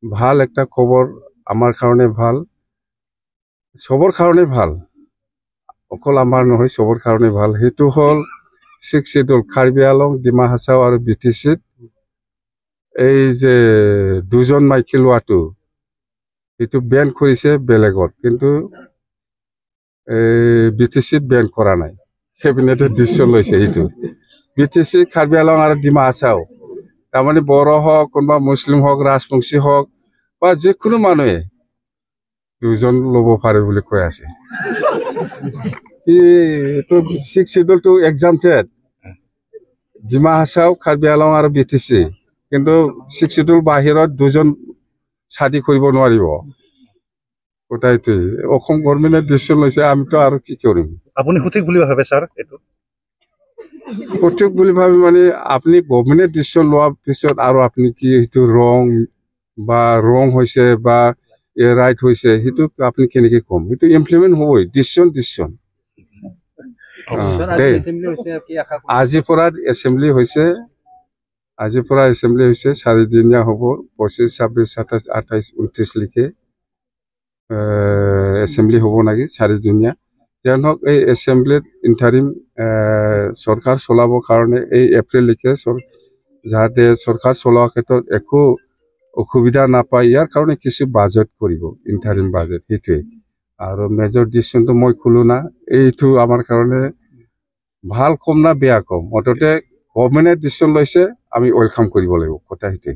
ভাল একটা খবৰ আমাৰ কাৰণে ভাল সবৰ কাৰণে ভাল অকল আমাৰ নহয় সবৰ কাৰণে ভাল সেইটো হল 6 শিডিউল কাৰ্বি আংলং ডিমা হাছাও আৰু BTC-ত এই যে দুজন মাইকী লোৱাটো সেইটো বেন কৰিছে বেলেগত কিন্তু BTC-ত বেন কৰা নাই কেবিনেটে ডিসিশন লৈছে সেইটো BTC কাৰ্বি আংলং আৰু ডিমা হাছাও তাৰমানে বড়ো হওক কোনোবা মুছলিম হওক ৰাজবংশী হওক বা যিকোনো মানুহে দুজন ল'ব পাৰে বুলি কৈ আছে এইটো 6 শিডিউলটো এক্সামটেড ডিমা হাছাও কাৰ্বি আংলং আৰু BTC কিন্তু 6 শিডিউল বাহিৰত দুজন শাদি কৰিব নোৱাৰিব ওটাইতে অসম গভৰ্ণমেণ্টে ডিসিশন লৈছে আমিতো আৰু কি কৰিম আপুনি সঠিক বুলি ভাবে স্যাৰ এটো সঠিক বুলি ভাবি মানে আপনি গভৰ্ণমেণ্টে ডিসিশন লোৱাৰ পিছত আৰু আপনি কি সেইটো ৰং হৈছে বা ৰাইট হৈছে সেইটো আপনি কেনেকৈ কম সেইটো ইমপ্লিমেন্ট হ'বই ডিসিশন আজিৰ পৰা এছেম্বলি হৈছে 4 দিনীয়া হ'ব 25 26 27 28 29 লৈকে এছেম্বলি হ'ব নাকি 4 দিনীয়া যেনক এই এছেম্বলিত ইন্টারিম সরকার চলাবৰ কাৰণে এই এপ্ৰিললৈকে যাতে সৰকাৰ চলোৱাৰ ক্ষেত্ৰত একো অসুবিধা নাপায় ইয়াৰ কাৰণে কিছু বাজেট কৰিব ইন্টাৰিম বাজেট সেইটোৱে আৰু মেজৰ ডিসিশনটো মই খুলো না এইটো আমাৰ কাৰণে ভাল কম না বেয়া কম মুঠতে গভৰ্ণমেণ্টে ডিসিশন লৈছে আমি ওয়েলকাম কৰিব লাগিব কথা সেইটোৱে